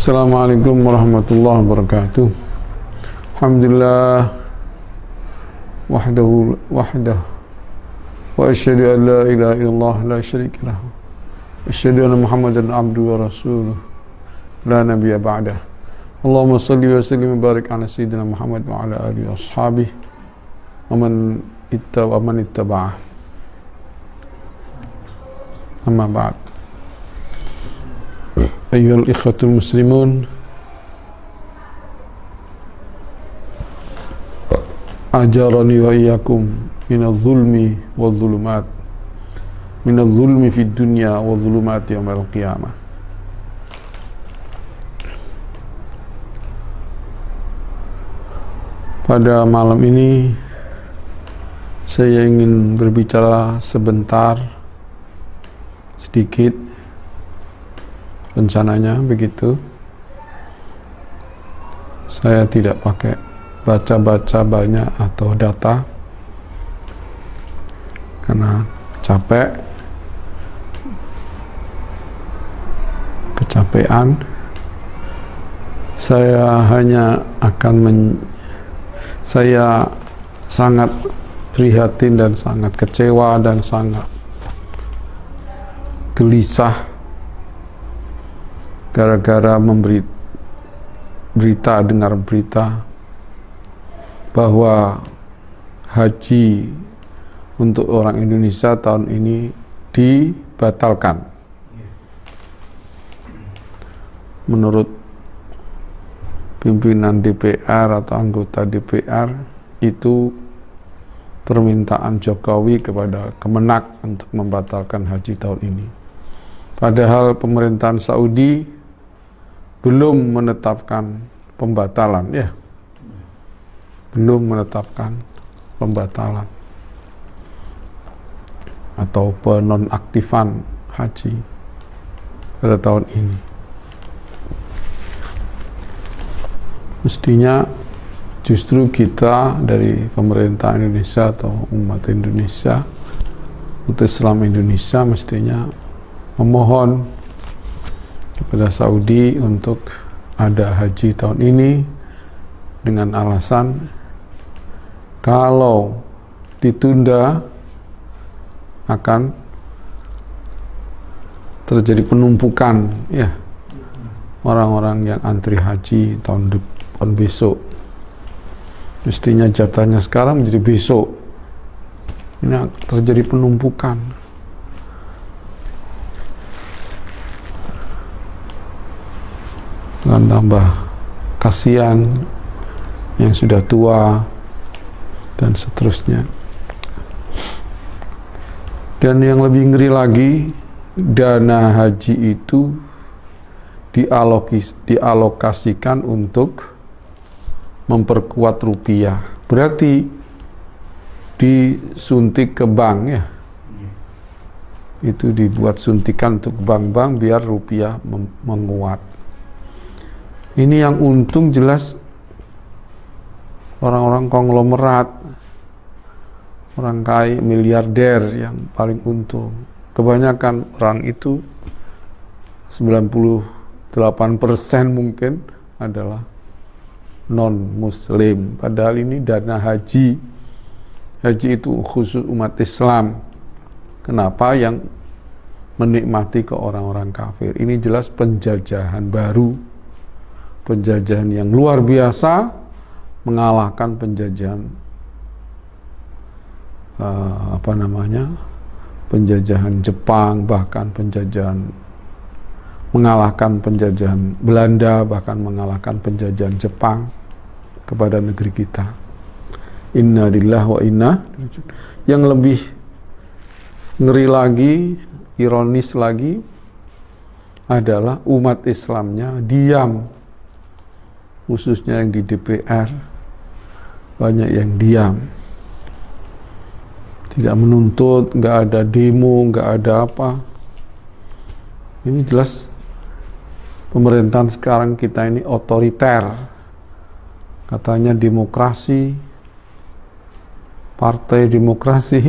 Assalamualaikum warahmatullahi wabarakatuh. Alhamdulillah wahdahu wa asyhadu an la ilaha illallah la syarika lahu wa asyhadu anna Muhammadan abduhu wa rasuluh la nabiyya ba'dah. Allahumma shalli wa sallim wa barik ala sayyidina Muhammad wa ala alihi wa ashabihi wa man ittaba'ah. Amma ba'd. Ayyuhal ikhwatul muslimun, ajarani wa iyyakum minadh zulmi wa dhulumat, minadh zulmi fid dunya wa dhulumati yaumil qiyamah. Pada malam ini saya ingin berbicara sebentar, sedikit. Rencananya begitu, saya tidak pakai baca-baca banyak atau data karena kecapean. Saya hanya saya sangat prihatin dan sangat kecewa dan sangat gelisah gara-gara dengar berita bahwa haji untuk orang Indonesia tahun ini dibatalkan. Menurut pimpinan DPR atau anggota DPR, itu permintaan Jokowi kepada Kemenak untuk membatalkan haji tahun ini. Padahal pemerintahan Saudi belum menetapkan pembatalan, belum menetapkan pembatalan atau penonaktifan haji pada tahun ini. Mestinya justru kita dari pemerintah Indonesia atau umat Indonesia, umat Islam Indonesia, mestinya memohon kepada Saudi untuk ada haji tahun ini dengan alasan kalau ditunda akan terjadi penumpukan orang-orang yang antri haji tahun besok. Mestinya jatahnya sekarang menjadi besok. Ini terjadi penumpukan. Dengan tambah kasihan yang sudah tua dan seterusnya. Dan yang lebih ngeri lagi, dana haji itu dialokasikan untuk memperkuat rupiah. Berarti disuntik ke bank itu dibuat suntikan untuk bank-bank biar rupiah menguat. Ini yang untung jelas orang-orang konglomerat, orang kaya, miliarder yang paling untung. Kebanyakan orang itu 98% mungkin adalah non-muslim. Padahal ini dana haji. Haji itu khusus umat Islam. Kenapa yang menikmati ke orang-orang kafir? Ini jelas penjajahan baru. Penjajahan yang luar biasa, mengalahkan penjajahan penjajahan Jepang, bahkan mengalahkan penjajahan Belanda, bahkan mengalahkan penjajahan Jepang kepada negeri kita. Inna lillahi wa inna. Yang lebih ngeri lagi, ironis lagi, adalah umat Islamnya diam. Khususnya yang di DPR, banyak yang diam, tidak menuntut, nggak ada demo, nggak ada apa. Ini jelas pemerintahan sekarang kita ini otoriter. Katanya demokrasi, partai demokrasi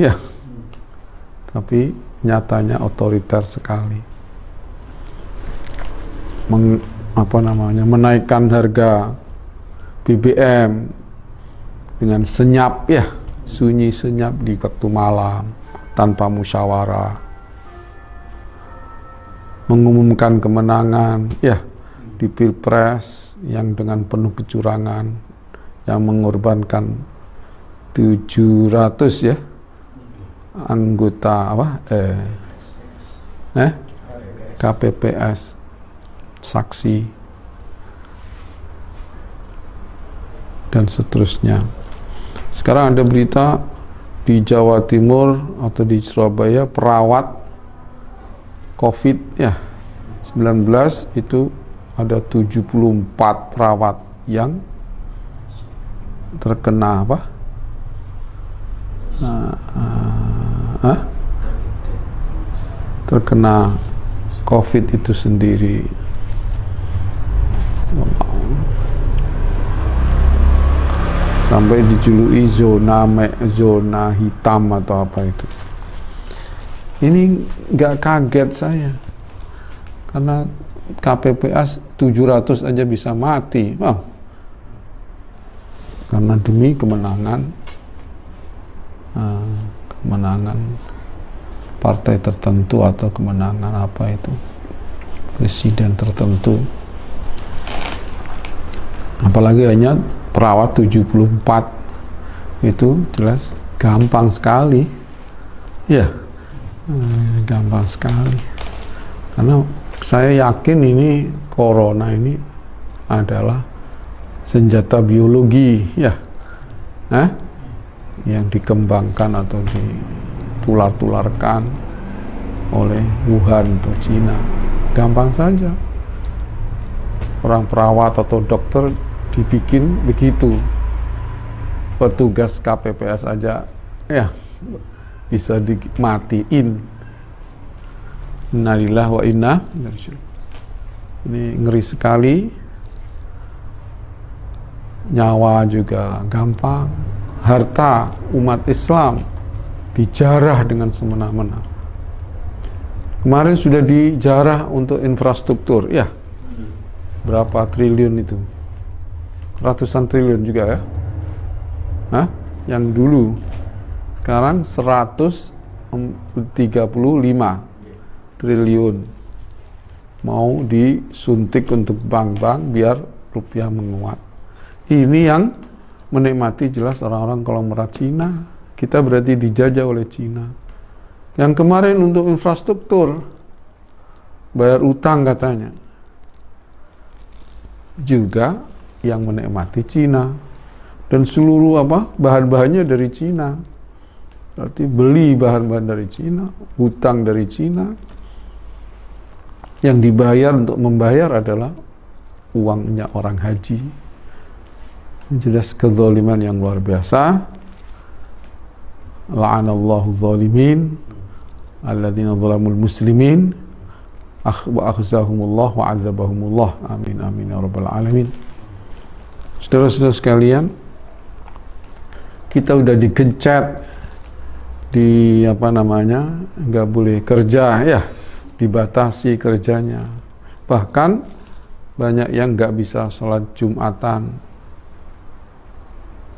tapi nyatanya otoriter sekali. menaikkan harga BBM dengan senyap ya, sunyi senyap di waktu malam tanpa musyawarah, mengumumkan kemenangan ya di Pilpres yang dengan penuh kecurangan, yang mengorbankan 700 ya anggota KPPS, saksi dan seterusnya. Sekarang ada berita di Jawa Timur atau di Surabaya, perawat COVID ya 19 itu ada 74 perawat yang terkena terkena COVID itu sendiri. Sampai dijuluki zona hitam atau apa itu. Ini nggak kaget saya, karena KPPS 700 aja bisa mati, karena demi kemenangan partai tertentu atau kemenangan apa itu presiden tertentu. Apalagi hanya perawat 74, itu jelas gampang sekali ya, gampang sekali, karena saya yakin ini corona ini adalah senjata biologi ya, yang dikembangkan atau ditular-tularkan oleh Wuhan atau Cina. Gampang saja orang perawat atau dokter dibikin begitu, petugas KPPS aja ya bisa dimatiin. Innalillahi wa inna ilaihi raji'un. Ini ngeri sekali. Nyawa juga gampang, harta umat Islam dijarah dengan semena-mena. Kemarin sudah dijarah untuk infrastruktur ya, berapa triliun itu, ratusan triliun juga ya, yang dulu. Sekarang 135 triliun mau disuntik untuk bank-bank biar rupiah menguat. Ini yang menikmati jelas orang-orang konglomerat Cina. Kita berarti dijajah oleh Cina. Yang kemarin untuk infrastruktur, bayar utang katanya, juga yang menikmati Cina. Dan seluruh bahan-bahannya dari Cina. Berarti beli bahan-bahan dari Cina, hutang dari Cina. Yang dibayar untuk membayar adalah uangnya orang haji. Jelas kezaliman yang luar biasa. La'anallahu zalimin alladzina zalamul muslimin wa akhzahumullah wa azabahumullah. Amin amin ya rabbal alamin. Saudara-saudara sekalian, kita udah digencet, nggak boleh kerja ya, dibatasi kerjanya. Bahkan banyak yang nggak bisa sholat Jumatan.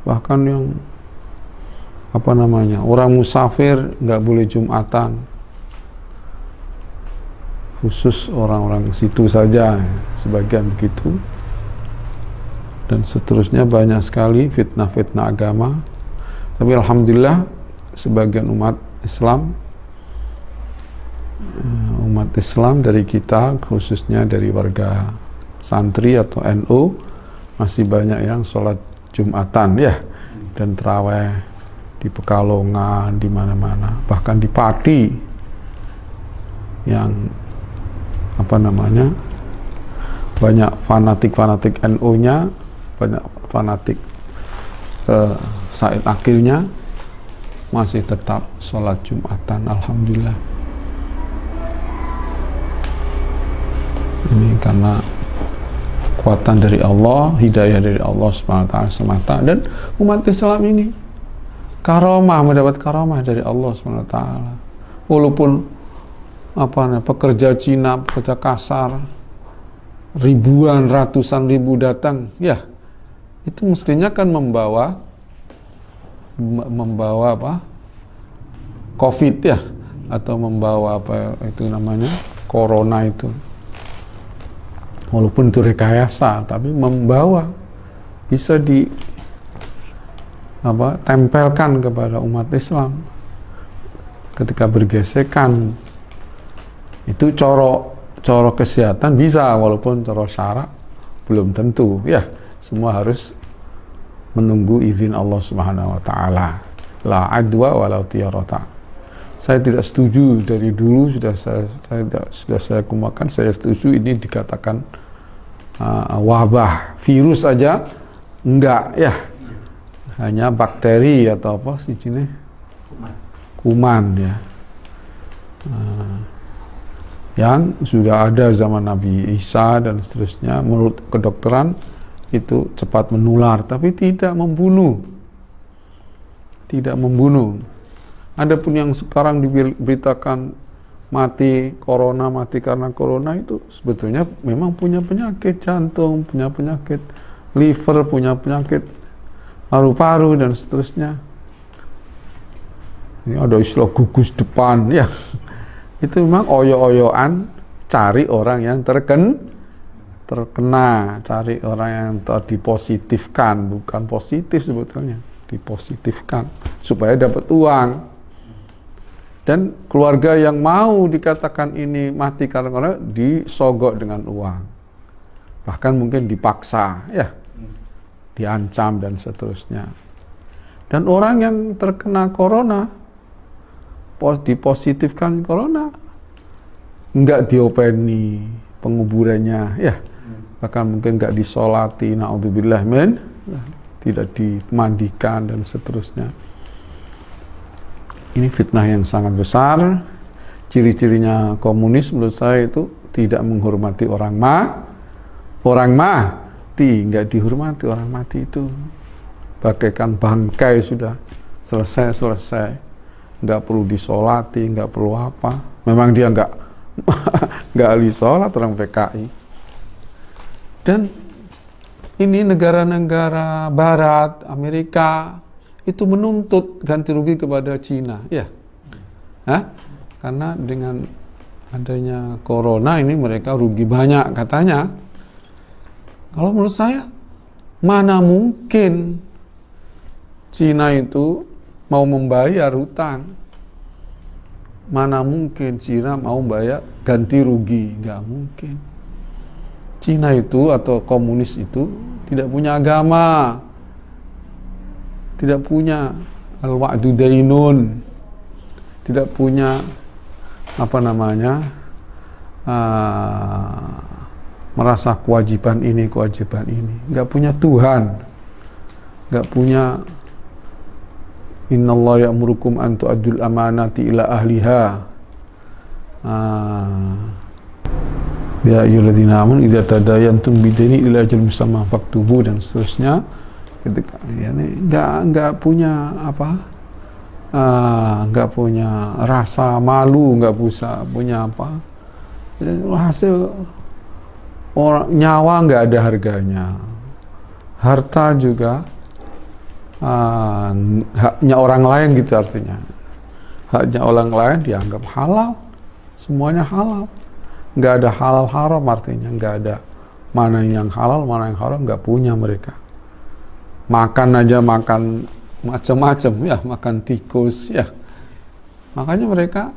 Bahkan yang orang musafir nggak boleh Jumatan. Khusus orang-orang situ saja, sebagian begitu. Dan seterusnya banyak sekali fitnah-fitnah agama. Tapi alhamdulillah sebagian umat Islam dari kita, khususnya dari warga santri atau NU, masih banyak yang sholat Jumatan ya, dan tarawih di Pekalongan, di mana-mana, bahkan di Pati yang banyak fanatik NU-nya, banyak fanatik Said Akilnya, masih tetap sholat Jumatan. Alhamdulillah. Ini karena kekuatan dari Allah, hidayah dari Allah SWT semata. Dan umat Islam ini mendapat karamah dari Allah SWT. Walaupun pekerja Cina, pekerja kasar, ribuan, ratusan ribu datang, ya itu mestinya kan membawa apa, COVID ya, atau membawa apa itu namanya, corona itu. Walaupun itu rekayasa, tapi membawa, bisa tempelkan kepada umat Islam ketika bergesekan. Itu coro kesehatan bisa, walaupun coro syarak belum tentu ya. Semua harus menunggu izin Allah Subhanahu wa taala. La adwa walau tiyarata. Saya tidak setuju, dari dulu sudah saya kumakan, saya setuju ini dikatakan wabah. Virus saja enggak ya, hanya bakteri atau apa sih ini, kuman ya, yang sudah ada zaman Nabi Isa dan seterusnya. Menurut kedokteran itu cepat menular, tapi tidak membunuh. Adapun yang sekarang diberitakan mati karena corona itu sebetulnya memang punya penyakit jantung, punya penyakit liver, punya penyakit paru-paru dan seterusnya. Ini ada istilah gugus depan ya. Itu memang oyo-oyoan cari orang yang terkena, cari orang yang dipositifkan, bukan positif sebetulnya, dipositifkan supaya dapat uang. Dan keluarga yang mau dikatakan ini mati karena corona disogok dengan uang, bahkan mungkin dipaksa ya, diancam dan seterusnya. Dan orang yang terkena corona, dipositifkan corona, enggak diopeni penguburannya ya, bahkan mungkin enggak disolati, naudzubillah min, tidak dimandikan dan seterusnya. Ini fitnah yang sangat besar. Ciri-cirinya komunis menurut saya itu tidak menghormati orang mati, enggak dihormati. Orang mati itu bagaikan bangkai, sudah selesai, enggak perlu disolati, enggak perlu apa. Memang dia enggak ahli sholat, orang PKI. Dan ini negara-negara Barat, Amerika itu menuntut ganti rugi kepada Cina, ya, karena dengan adanya corona ini mereka rugi banyak katanya. Kalau menurut saya, mana mungkin Cina itu mau membayar hutang? Mana mungkin Cina mau bayar ganti rugi? Nggak mungkin. Cina itu atau komunis itu tidak punya agama, tidak punya al-wa'du dainun, tidak punya merasa kewajiban ini, nggak punya Tuhan, nggak punya innallaha ya'murukum an tu'addul amanati ila ahliha, ya ayyuhalladzina amanu idza tadayantum bidaini ila ajalin musamma faktubu dan seterusnya. Ketika nggak punya nggak punya rasa malu, nggak punya apa, hasil orang nyawa nggak ada harganya, harta juga haknya orang lain gitu, artinya haknya orang lain dianggap halal, semuanya halal, nggak ada halal haram, artinya nggak ada mana yang halal mana yang haram, nggak punya mereka. Makan aja makan macam-macam ya, makan tikus ya, makanya mereka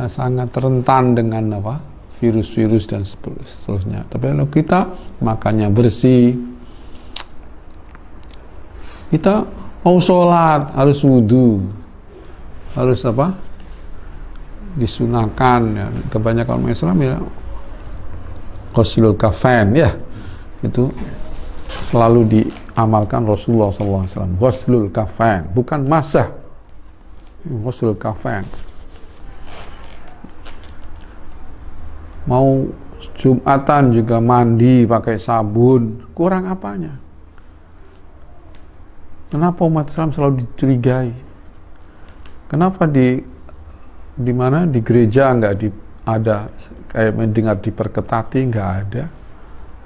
sangat rentan dengan virus-virus dan seterusnya. Tapi kalau kita makannya bersih, kita mau sholat harus wudu, harus disunahkan ya. Kebanyakan orang Islam ya ghuslul kafain ya, itu selalu diamalkan Rasulullah SAW. Ghuslul kafain, bukan masah, ghuslul kafain. Mau Jumatan juga mandi pakai sabun, kurang apanya? Kenapa umat Islam selalu dicurigai? Kenapa di gereja nggak ada kayak mendengar diperketati, nggak ada,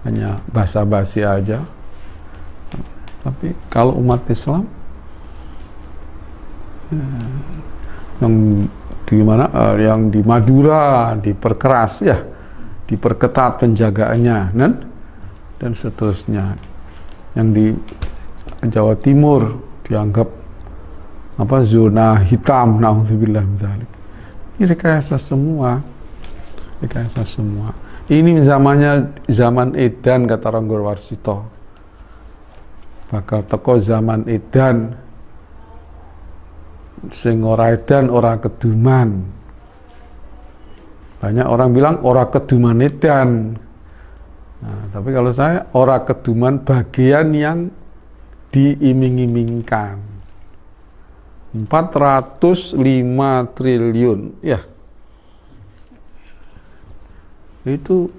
hanya basa-basi aja. Tapi kalau umat Islam yang di mana, yang di Madura diperkeras ya, diperketat penjagaannya, dan seterusnya. Yang di Jawa Timur dianggap zona hitam, naudzubillah min dzalik. Ini rekayasa semua. Ini zamannya zaman edan, kata Ronggo Warsito. Bakal teko zaman edan, sing ora edan ora keduman. Banyak orang bilang ora keduman edan. Nah, tapi kalau saya ora keduman bagian yang diiming-imingkan. 405 triliun ya. Itu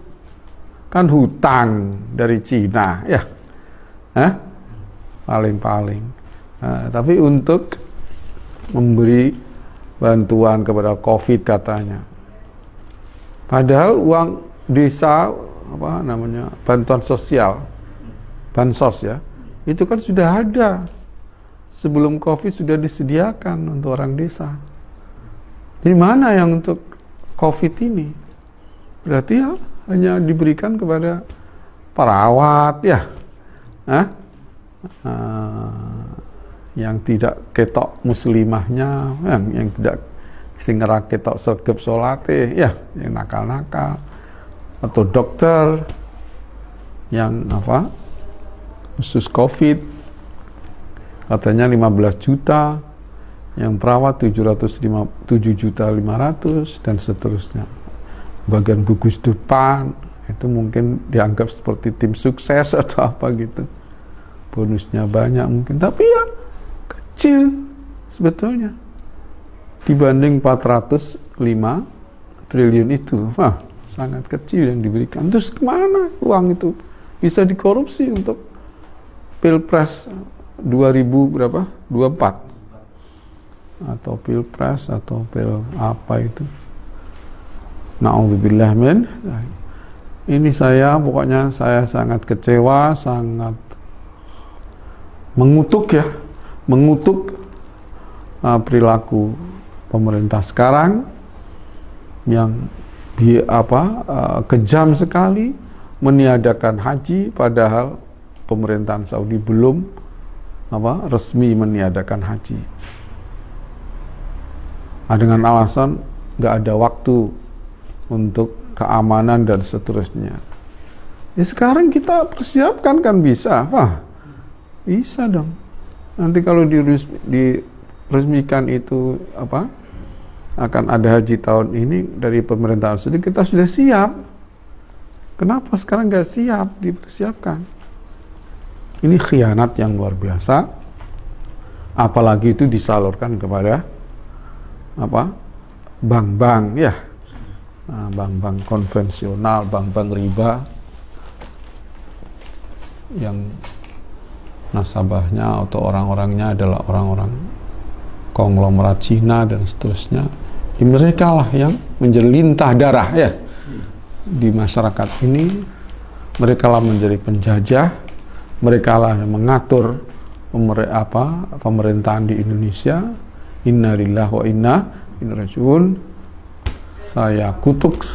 kan hutang dari Cina ya. Paling-paling. Nah, tapi untuk memberi bantuan kepada COVID katanya. Padahal uang desa bantuan sosial, bansos ya, itu kan sudah ada. Sebelum COVID sudah disediakan untuk orang desa. Jadi mana yang untuk COVID ini? Berarti ya hanya diberikan kepada perawat ya, yang tidak ketok muslimahnya, yang tidak sing ora ketok sergep salate ya, yang nakal-nakal, atau dokter yang khusus COVID katanya 15 juta, yang perawat 7,5 juta dan seterusnya. Bagian gugus depan itu mungkin dianggap seperti tim sukses atau apa gitu, bonusnya banyak mungkin, tapi ya kecil sebetulnya dibanding 405 triliun itu. Sangat kecil yang diberikan. Terus kemana uang itu? Bisa dikorupsi untuk Pilpres 24 atau Pilpres atau Pil apa itu. Na'udzubillah min. Ini pokoknya saya sangat kecewa, sangat mengutuk perilaku pemerintah sekarang yang kejam sekali meniadakan haji, padahal pemerintahan Saudi belum resmi meniadakan haji. Dengan alasan nggak ada waktu untuk keamanan dan seterusnya. Ya sekarang kita persiapkan kan bisa, bisa dong. Nanti kalau diresmikan itu akan ada haji tahun ini dari pemerintahan Saudi, kita sudah siap. Kenapa sekarang nggak siap dipersiapkan? Ini khianat yang luar biasa. Apalagi itu disalurkan kepada bank-bank ya, bank-bank konvensional, bank-bank riba yang nasabahnya atau orang-orangnya adalah orang-orang konglomerat Cina dan seterusnya. Mereka lah yang menjadi lintah darah ya di masyarakat ini. Mereka lah menjadi penjajah, mereka lah yang mengatur pemerintahan di Indonesia. Inna lillahi wa inna ilaihi raji'un. Saya kutuk,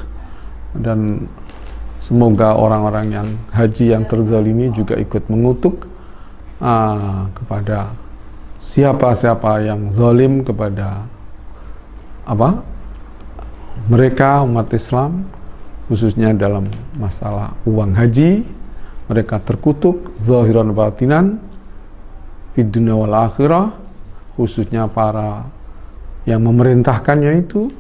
dan semoga orang-orang yang haji yang terzalimi juga ikut mengutuk kepada siapa-siapa yang zalim kepada mereka umat Islam, khususnya dalam masalah uang haji. Mereka terkutuk zahiran batinan fid dunya wal akhirah, khususnya para yang memerintahkannya itu,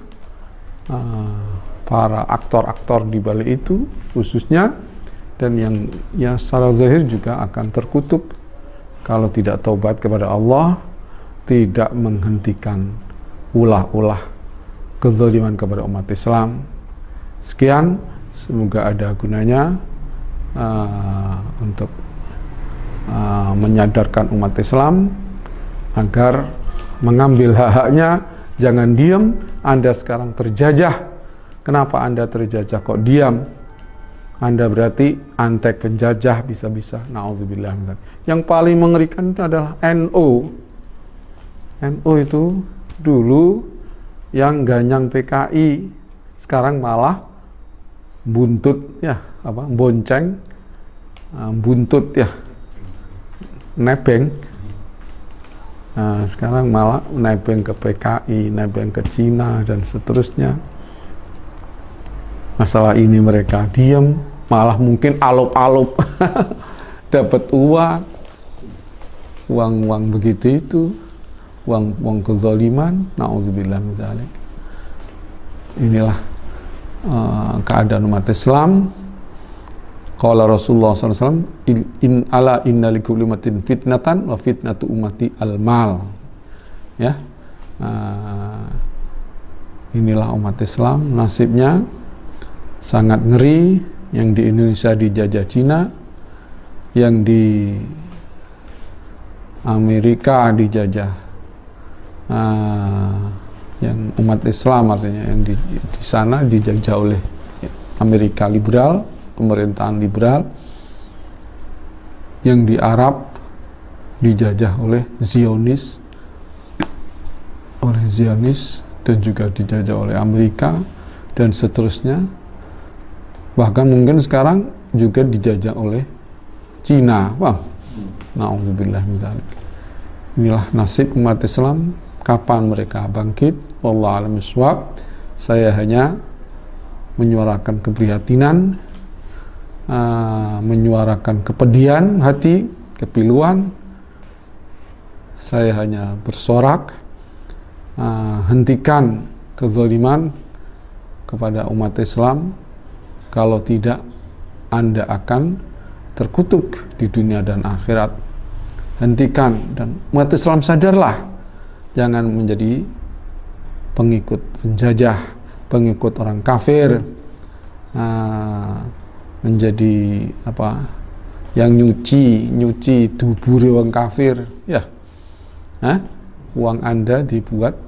para aktor-aktor di balik itu khususnya, dan yang secara zahir juga akan terkutuk kalau tidak taubat kepada Allah, tidak menghentikan ulah-ulah kezaliman kepada umat Islam. Sekian, semoga ada gunanya untuk menyadarkan umat Islam agar mengambil hak-haknya. Jangan diam, Anda sekarang terjajah Kenapa Anda terjajah kok diam? Anda berarti antek penjajah bisa-bisa. Na'udzubillah. Yang paling mengerikan itu adalah NU. NU itu dulu yang ganyang PKI, sekarang malah buntut ya, bonceng, buntut ya, nebeng. Nah, sekarang malah nebeng ke PKI, nebeng ke Cina dan seterusnya. Masalah ini mereka diam, malah mungkin alup-alup dapat uang begitu itu, uang kezaliman. Na'udzubillah min dzalik. Inilah keadaan umat Islam. Qala Rasulullah SAW, inna likulli ummatin fitnatan wa fitnatu ummati al-mal. Ya, inilah umat Islam, nasibnya sangat ngeri. Yang di Indonesia dijajah Cina, yang di Amerika dijajah, yang umat Islam artinya yang di sana dijajah oleh Amerika liberal, pemerintahan liberal. Yang di Arab dijajah oleh Zionis, dan juga dijajah oleh Amerika dan seterusnya. Bahkan mungkin sekarang juga dijajah oleh Cina. Wah, na'udzubillah min dzalik. Inilah nasib umat Islam. Kapan mereka bangkit? Wallahu a'lam bishawab. Saya hanya menyuarakan keprihatinan, menyuarakan kepedihan hati, kepiluan. Saya hanya bersorak, hentikan kezaliman kepada umat Islam. Kalau tidak, Anda akan terkutuk di dunia dan akhirat. Hentikan, dan umat Islam sadarlah, jangan menjadi pengikut penjajah, pengikut orang kafir, menjadi yang nyuci dubur orang kafir. Ya, uang Anda dibuat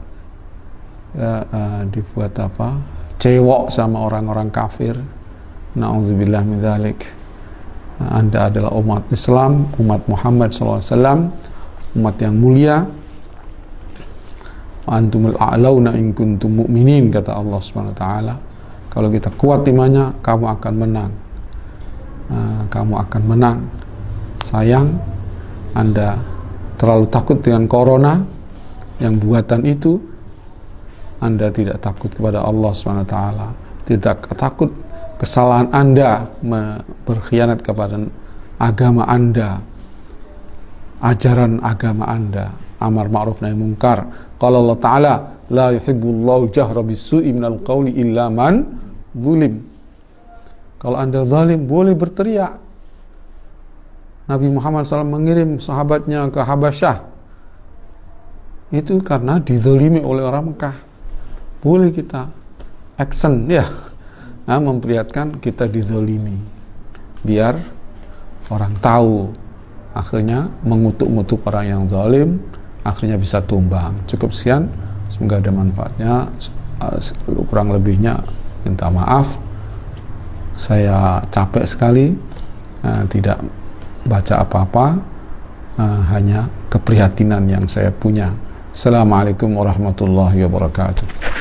cewek sama orang-orang kafir. Na'udzubillah min dzalik. Anda adalah umat Islam, umat Muhammad SAW, umat yang mulia. Antumul a'launa in kuntum mu'minin, kata Allah Subhanahu wa taala. Kalau kita kuat imannya, kamu akan menang. Kamu akan menang. Sayang, Anda terlalu takut dengan corona yang buatan itu. Anda tidak takut kepada Allah Subhanahu wa taala. Tidak takut kesalahan Anda berkhianat kepada agama Anda, ajaran agama Anda, amar ma'ruf nahi munkar. Qala Allah Ta'ala, la yuhibbullahu jahra bisu'i minal qawli illa man zulim. Kalau Anda zalim, boleh berteriak. Nabi Muhammad SAW mengirim sahabatnya ke Habasyah, itu karena dizalimi oleh orang Mekah. Boleh kita action, ya, memperlihatkan kita dizalimi, biar orang tahu. Akhirnya mengutuk-ngutuk orang yang zalim, akhirnya bisa tumbang. Cukup sekian, semoga ada manfaatnya. Kurang lebihnya minta maaf. Saya capek sekali, tidak baca apa-apa, hanya keprihatinan yang saya punya. Assalamualaikum warahmatullahi wabarakatuh.